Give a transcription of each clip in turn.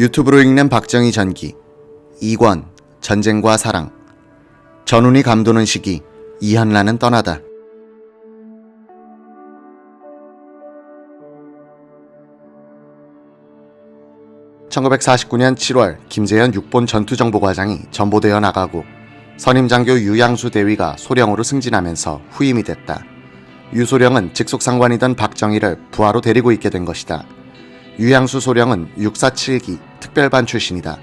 유튜브로 읽는 박정희 전기. 2권 전쟁과 사랑. 전운이 감도는 시기. 이현란은 떠나다. (1949년 7월) 김재현 6본 전투정보과장이 전보되어 나가고 선임장교 유양수 대위가 소령으로 승진하면서 후임이 됐다. 유소령은 직속상관이던 박정희를 부하로 데리고 있게 된 것이다. 유양수 소령은 육사 7기 특별반 출신이다.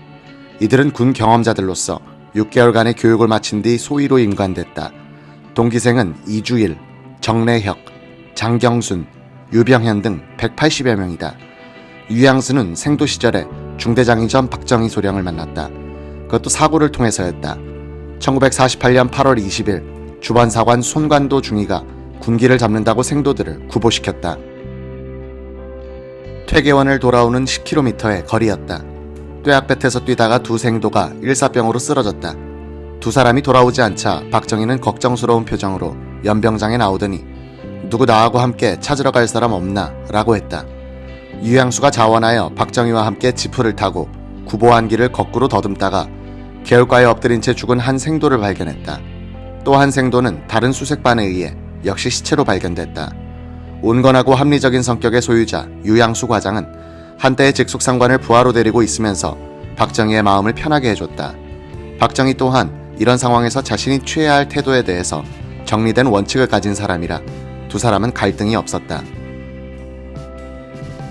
이들은 군 경험자들로서 6개월간의 교육을 마친 뒤 소위로 임관됐다. 동기생은 이주일, 정래혁, 장경순, 유병현 등 180여 명이다. 유양수는 생도 시절에 중대장이전 박정희 소령을 만났다. 그것도 사고를 통해서였다. 1948년 8월 20일 주반사관 손관도 중위가 군기를 잡는다고 생도들을 구보시켰다. 퇴계원을 돌아오는 10km의 거리였다. 뙤약볕에서 뛰다가 두 생도가 일사병으로 쓰러졌다. 두 사람이 돌아오지 않자 박정희는 걱정스러운 표정으로 연병장에 나오더니 누구 나하고 함께 찾으러 갈 사람 없나? 라고 했다. 유양수가 자원하여 박정희와 함께 지프를 타고 구보한 길을 거꾸로 더듬다가 개울가에 엎드린 채 죽은 한 생도를 발견했다. 또 한 생도는 다른 수색반에 의해 역시 시체로 발견됐다. 온건하고 합리적인 성격의 소유자 유양수 과장은 한때의 직속상관을 부하로 데리고 있으면서 박정희의 마음을 편하게 해줬다. 박정희 또한 이런 상황에서 자신이 취해야 할 태도에 대해서 정리된 원칙을 가진 사람이라 두 사람은 갈등이 없었다.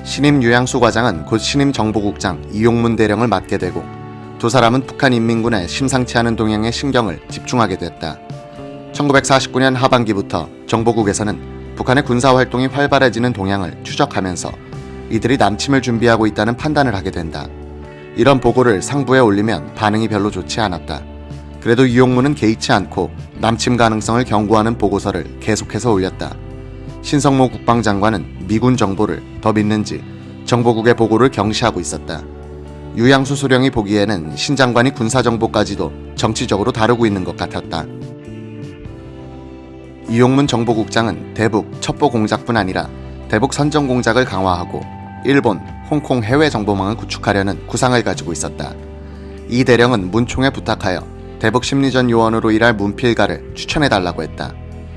신임 유양수 과장은 곧 신임 정보국장 이용문 대령을 맡게 되고 두 사람은 북한인민군의 심상치 않은 동향에 신경을 집중하게 됐다. 1949년 하반기부터 정보국에서는 북한의 군사활동이 활발해지는 동향을 추적하면서 이들이 남침을 준비하고 있다는 판단을 하게 된다. 이런 보고를 상부에 올리면 반응이 별로 좋지 않았다. 그래도 이용문은 개의치 않고 남침 가능성을 경고하는 보고서를 계속해서 올렸다. 신성모 국방장관은 미군 정보를 더 믿는지 정보국의 보고를 경시하고 있었다. 유양수 소령이 보기에는 신 장관이 군사정보까지도 정치적으로 다루고 있는 것 같았다. 이용문 정보국장은 대북 첩보 공작뿐 아니라 대북 선전 공작을 강화하고 일본, 홍콩 해외 정보망을 구축하려는 구상을 가지고 있었다. 이 대령은 문총에 부탁하여 대북 심리전 요원으로 일할 문필가를 추천해달라고 했다.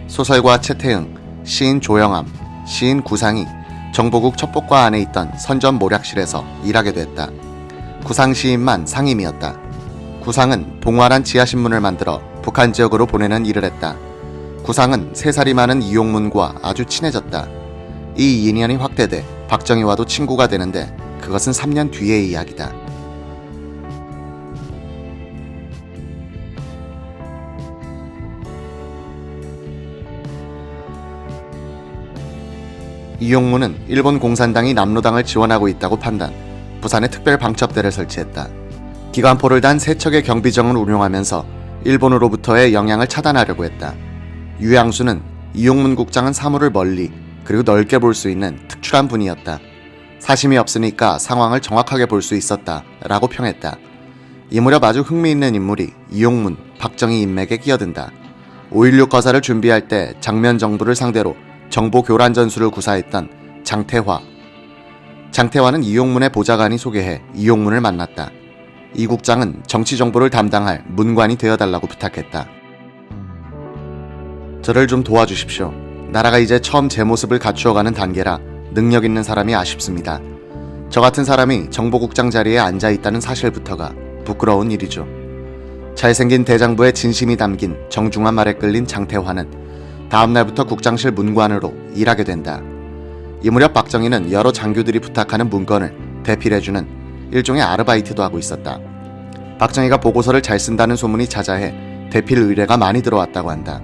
소설가 최태응, 시인 조영암, 시인 구상이 정보국 첩보과 안에 있던 선전 모략실에서 일하게 됐다. 구상 시인만 상임이었다. 구상은 봉화란 지하신문을 만들어 북한 지역으로 보내는 일을 했다. 구상은 3살이 많은 이용문과 아주 친해졌다. 이 인연이 확대돼 박정희와도 친구가 되는데 그것은 3년 뒤의 이야기다. 이용문은 일본 공산당이 남로당을 지원하고 있다고 판단, 부산에 특별 방첩대를 설치했다. 기관포를 단 3척의 경비정을 운용하면서 일본으로부터의 영향을 차단하려고 했다. 유양수는 이용문 국장은 사물을 멀리 그리고 넓게 볼 수 있는 특출한 분이었다. 사심이 없으니까 상황을 정확하게 볼 수 있었다 라고 평했다. 이 무렵 아주 흥미있는 인물이 이용문, 박정희 인맥에 끼어든다. 5.16 거사를 준비할 때 장면 정부를 상대로 정보 교란 전술을 구사했던 장태화. 장태화는 이용문의 보좌관이 소개해 이용문을 만났다. 이 국장은 정치 정보를 담당할 문관이 되어달라고 부탁했다. 저를 좀 도와주십시오. 나라가 이제 처음 제 모습을 갖추어가는 단계라 능력 있는 사람이 아쉽습니다. 저 같은 사람이 정보국장 자리에 앉아있다는 사실부터가 부끄러운 일이죠. 잘생긴 대장부의 진심이 담긴 정중한 말에 끌린 장태화는 다음날부터 국장실 문관으로 일하게 된다. 이 무렵 박정희는 여러 장교들이 부탁하는 문건을 대필해주는 일종의 아르바이트도 하고 있었다. 박정희가 보고서를 잘 쓴다는 소문이 자자해 대필 의뢰가 많이 들어왔다고 한다.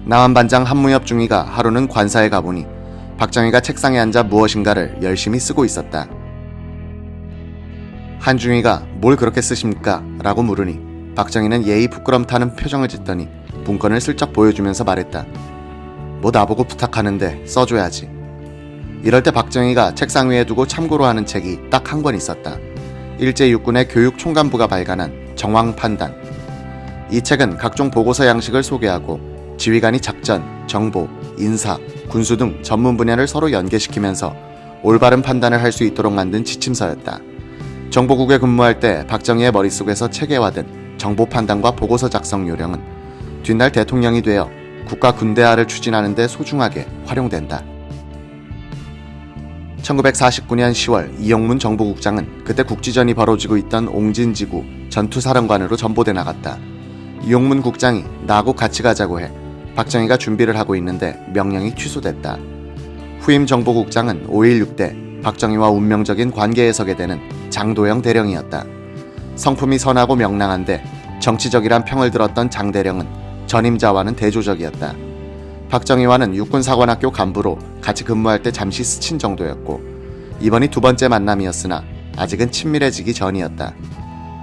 남한반장 한무엽 중위가 하루는 관사에 가보니 박정희가 책상에 앉아 무엇인가를 열심히 쓰고 있었다. 한 중위가 뭘 그렇게 쓰십니까? 라고 물으니 박정희는 예의 부끄럼 타는 표정을 짓더니 문건을 슬쩍 보여주면서 말했다. 뭐 나보고 부탁하는데 써줘야지. 이럴 때 박정희가 책상 위에 두고 참고로 하는 책이 딱 한 권 있었다. 일제육군의 교육총관부가 발간한 정황판단. 이 책은 각종 보고서 양식을 소개하고 지휘관이 작전, 정보, 인사, 군수 등 전문 분야를 서로 연계시키면서 올바른 판단을 할 수 있도록 만든 지침서였다. 정보국에 근무할 때 박정희의 머릿속에서 체계화된 정보 판단과 보고서 작성 요령은 뒷날 대통령이 되어 국가 군대화를 추진하는 데 소중하게 활용된다. 1949년 10월 이용문 정보국장은 그때 국지전이 벌어지고 있던 옹진지구 전투사령관으로 전보돼 나갔다. 이용문 국장이 나하고 같이 가자고 해 박정희가 준비를 하고 있는데 명령이 취소됐다. 후임 정보국장은 5.16 때 박정희와 운명적인 관계에 서게 되는 장도영 대령이었다. 성품이 선하고 명랑한데 정치적이란 평을 들었던 장 대령은 전임자와는 대조적이었다. 박정희와는 육군사관학교 간부로 같이 근무할 때 잠시 스친 정도였고 이번이 두 번째 만남이었으나 아직은 친밀해지기 전이었다.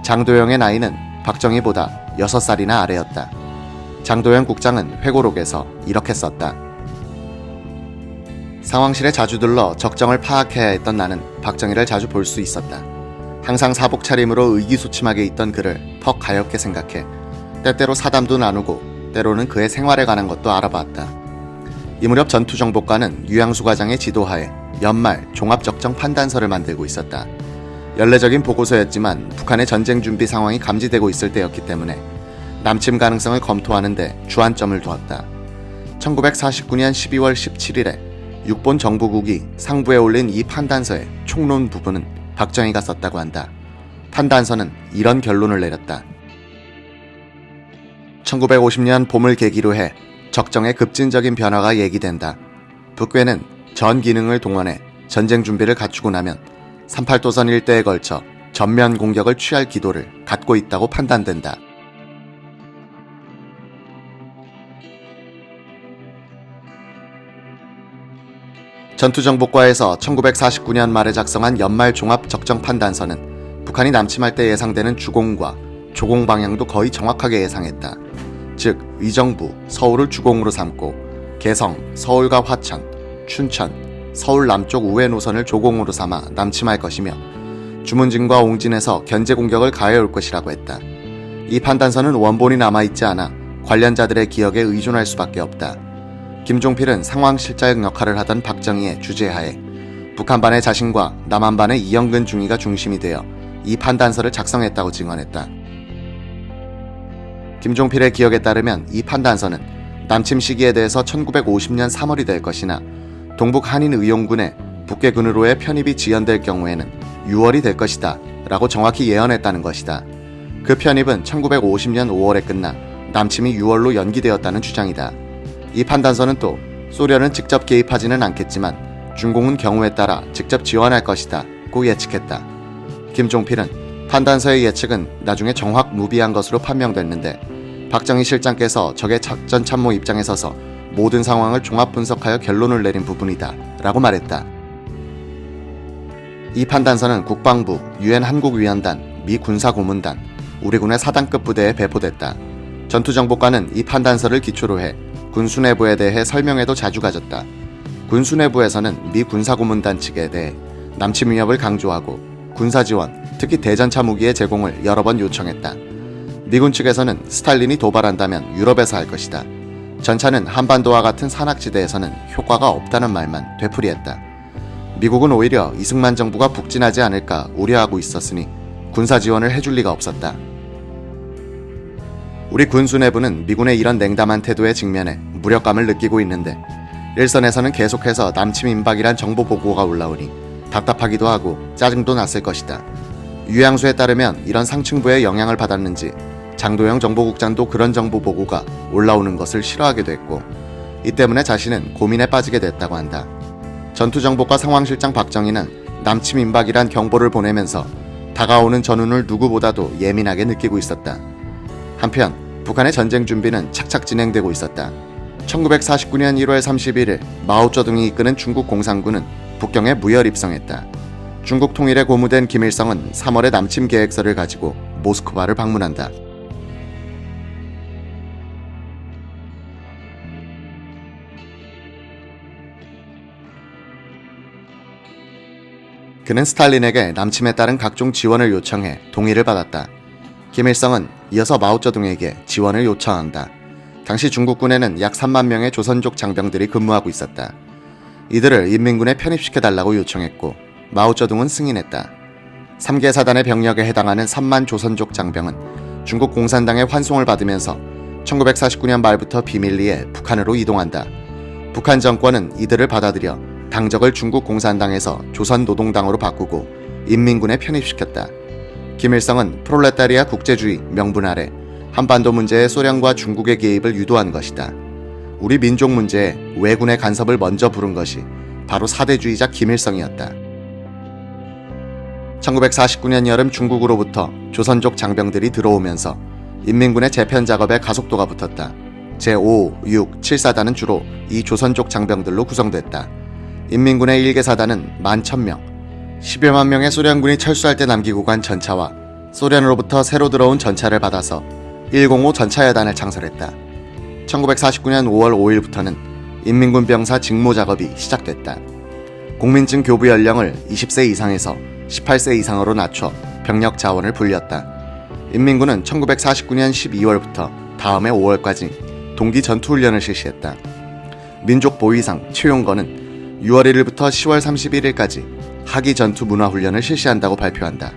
장도영의 나이는 박정희보다 6살이나 아래였다. 장도영 국장은 회고록에서 이렇게 썼다. 상황실에 자주 들러 적정을 파악해야 했던 나는 박정희를 자주 볼 수 있었다. 항상 사복 차림으로 의기소침하게 있던 그를 퍽 가엽게 생각해 때때로 사담도 나누고 때로는 그의 생활에 관한 것도 알아봤다. 이 무렵 전투정보과는 유양수 과장의 지도하에 연말 종합적정 판단서를 만들고 있었다. 연례적인 보고서였지만 북한의 전쟁 준비 상황이 감지되고 있을 때였기 때문에 남침 가능성을 검토하는 데 주안점을 두었다. 1949년 12월 17일에 육본 정보국이 상부에 올린 이 판단서의 총론 부분은 박정희가 썼다고 한다. 판단서는 이런 결론을 내렸다. 1950년 봄을 계기로 해 적정의 급진적인 변화가 예기된다. 북괴는 전 기능을 동원해 전쟁 준비를 갖추고 나면 38도선 일대에 걸쳐 전면 공격을 취할 기도를 갖고 있다고 판단된다. 전투정보과에서 1949년 말에 작성한 연말 종합 적정 판단서는 북한이 남침할 때 예상되는 주공과 조공 방향도 거의 정확하게 예상했다. 즉 의정부, 서울을 주공으로 삼고 개성, 서울과 화천, 춘천, 서울 남쪽 우회 노선을 조공으로 삼아 남침할 것이며 주문진과 옹진에서 견제 공격을 가해올 것이라고 했다. 이 판단서는 원본이 남아있지 않아 관련자들의 기억에 의존할 수밖에 없다. 김종필은 상황실장 역할을 하던 박정희의 주재하에 북한반의 자신과 남한반의 이영근 중위가 중심이 되어 이 판단서를 작성했다고 증언했다. 김종필의 기억에 따르면 이 판단서는 남침 시기에 대해서 1950년 3월이 될 것이나 동북 한인의용군의 북괴군으로의 편입이 지연될 경우에는 6월이 될 것이다 라고 정확히 예언했다는 것이다. 그 편입은 1950년 5월에 끝나 남침이 6월로 연기되었다는 주장이다. 이 판단서는 또 소련은 직접 개입하지는 않겠지만 중공은 경우에 따라 직접 지원할 것이다 고 예측했다. 김종필은 판단서의 예측은 나중에 정확무비한 것으로 판명됐는데 박정희 실장께서 적의 작전 참모 입장에 서서 모든 상황을 종합 분석하여 결론을 내린 부분이다 라고 말했다. 이 판단서는 국방부, 유엔 한국위원단, 미 군사고문단, 우리군의 사단급 부대에 배포됐다. 전투정보과는 이 판단서를 기초로 해 군수내부에 대해 설명회도 자주 가졌다. 군수내부에서는 미 군사고문단 측에 대해 남침 위협을 강조하고 군사지원, 특히 대전차 무기의 제공을 여러 번 요청했다. 미군 측에서는 스탈린이 도발한다면 유럽에서 할 것이다. 전차는 한반도와 같은 산악지대에서는 효과가 없다는 말만 되풀이했다. 미국은 오히려 이승만 정부가 북진하지 않을까 우려하고 있었으니 군사 지원을 해줄 리가 없었다. 우리 군수 내부는 미군의 이런 냉담한 태도에 직면해 무력감을 느끼고 있는데 일선에서는 계속해서 남침 임박이란 정보 보고가 올라오니 답답하기도 하고 짜증도 났을 것이다. 유양수에 따르면 이런 상층부의 영향을 받았는지 장도영 정보국장도 그런 정보 보고가 올라오는 것을 싫어하게 됐고 이 때문에 자신은 고민에 빠지게 됐다고 한다. 전투정보과 상황실장 박정희는 남침 임박이란 경보를 보내면서 다가오는 전운을 누구보다도 예민하게 느끼고 있었다. 한편 북한의 전쟁 준비는 착착 진행되고 있었다. 1949년 1월 31일 마오쩌둥이 이끄는 중국 공산군은 북경에 무혈 입성했다. 중국 통일에 고무된 김일성은 3월에 남침 계획서를 가지고 모스크바를 방문한다. 그는 스탈린에게 남침에 따른 각종 지원을 요청해 동의를 받았다. 김일성은 이어서 마오쩌둥에게 지원을 요청한다. 당시 중국군에는 약 3만 명의 조선족 장병들이 근무하고 있었다. 이들을 인민군에 편입시켜달라고 요청했고 마오쩌둥은 승인했다. 3개 사단의 병력에 해당하는 3만 조선족 장병은 중국 공산당의 환송을 받으면서 1949년 말부터 비밀리에 북한으로 이동한다. 북한 정권은 이들을 받아들여 당적을 중국 공산당에서 조선노동당으로 바꾸고 인민군에 편입시켰다. 김일성은 프롤레타리아 국제주의 명분 아래 한반도 문제에 소련과 중국의 개입을 유도한 것이다. 우리 민족 문제에 왜군의 간섭을 먼저 부른 것이 바로 사대주의자 김일성이었다. 1949년 여름 중국으로부터 조선족 장병들이 들어오면서 인민군의 재편 작업에 가속도가 붙었다. 제5, 6, 7사단은 주로 이 조선족 장병들로 구성됐다. 인민군의 1개 사단은 11,000명, 10여만 명의 소련군이 철수할 때 남기고 간 전차와 소련으로부터 새로 들어온 전차를 받아서 105 전차여단을 창설했다. 1949년 5월 5일부터는 인민군 병사 직무 작업이 시작됐다. 국민증 교부 연령을 20세 이상에서 18세 이상으로 낮춰 병력 자원을 불렸다. 인민군은 1949년 12월부터 다음해 5월까지 동기 전투훈련을 실시했다. 민족 보위상 최용건은 6월 1일부터 10월 31일까지 하기 전투 문화훈련을 실시한다고 발표한다.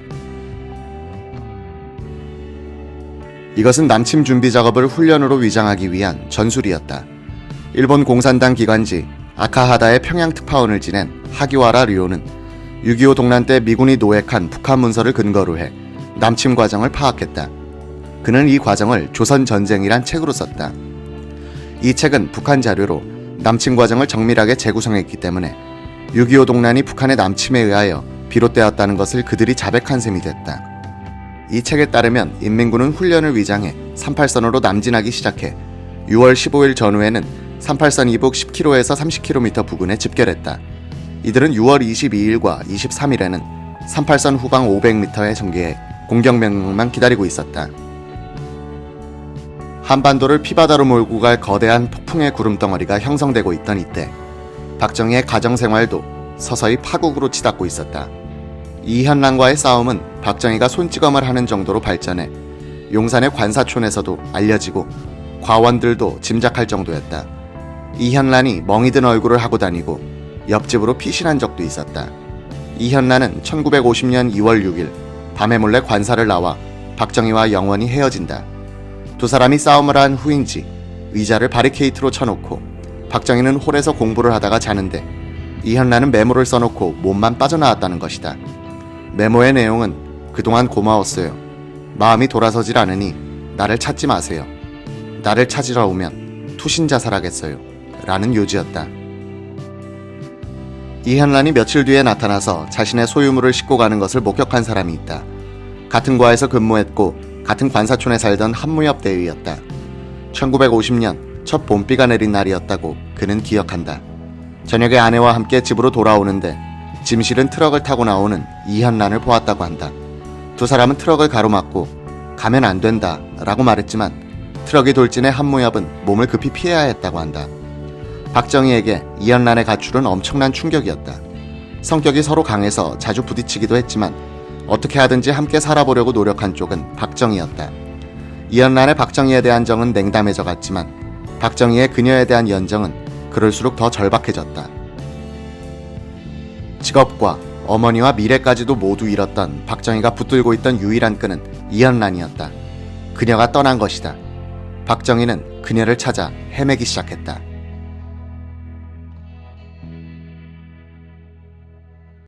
이것은 남침 준비 작업을 훈련으로 위장하기 위한 전술이었다. 일본 공산당 기관지 아카하다의 평양 특파원을 지낸 하기와라 류오는 6.25 동란 때 미군이 노획한 북한 문서를 근거로 해 남침 과정을 파악했다. 그는 이 과정을 조선전쟁이란 책으로 썼다. 이 책은 북한 자료로 남침 과정을 정밀하게 재구성했기 때문에 6.25 동란이 북한의 남침에 의하여 비롯되었다는 것을 그들이 자백한 셈이 됐다. 이 책에 따르면 인민군은 훈련을 위장해 38선으로 남진하기 시작해 6월 15일 전후에는 38선 이북 10km에서 30km 부근에 집결했다. 이들은 6월 22일과 23일에는 38선 후방 500m에 전개해 공격 명령만 기다리고 있었다. 한반도를 피바다로 몰고 갈 거대한 폭풍의 구름덩어리가 형성되고 있던 이때 박정희의 가정생활도 서서히 파국으로 치닫고 있었다. 이현란과의 싸움은 박정희가 손찌검을 하는 정도로 발전해 용산의 관사촌에서도 알려지고 과원들도 짐작할 정도였다. 이현란이 멍이 든 얼굴을 하고 다니고 옆집으로 피신한 적도 있었다. 이현란은 1950년 2월 6일 밤에 몰래 관사를 나와 박정희와 영원히 헤어진다. 두 사람이 싸움을 한 후인지 의자를 바리케이트로 쳐놓고 박정희는 홀에서 공부를 하다가 자는데 이현란은 메모를 써놓고 몸만 빠져나왔다는 것이다. 메모의 내용은 그동안 고마웠어요. 마음이 돌아서질 않으니 나를 찾지 마세요. 나를 찾으러 오면 투신 자살하겠어요. 라는 요지였다. 이현란이 며칠 뒤에 나타나서 자신의 소유물을 싣고 가는 것을 목격한 사람이 있다. 같은 과에서 근무했고 같은 관사촌에 살던 한무엽 대위였다. 1950년 첫 봄비가 내린 날이었다고 그는 기억한다. 저녁에 아내와 함께 집으로 돌아오는데 짐 실은 트럭을 타고 나오는 이현란을 보았다고 한다. 두 사람은 트럭을 가로막고 가면 안 된다 라고 말했지만 트럭이 돌진해 한무엽은 몸을 급히 피해야 했다고 한다. 박정희에게 이현란의 가출은 엄청난 충격이었다. 성격이 서로 강해서 자주 부딪히기도 했지만 어떻게 하든지 함께 살아보려고 노력한 쪽은 박정희였다. 이현란의 박정희에 대한 정은 냉담해져 갔지만 박정희의 그녀에 대한 연정은 그럴수록 더 절박해졌다. 직업과 어머니와 미래까지도 모두 잃었던 박정희가 붙들고 있던 유일한 끈은 이현란이었다. 그녀가 떠난 것이다. 박정희는 그녀를 찾아 헤매기 시작했다.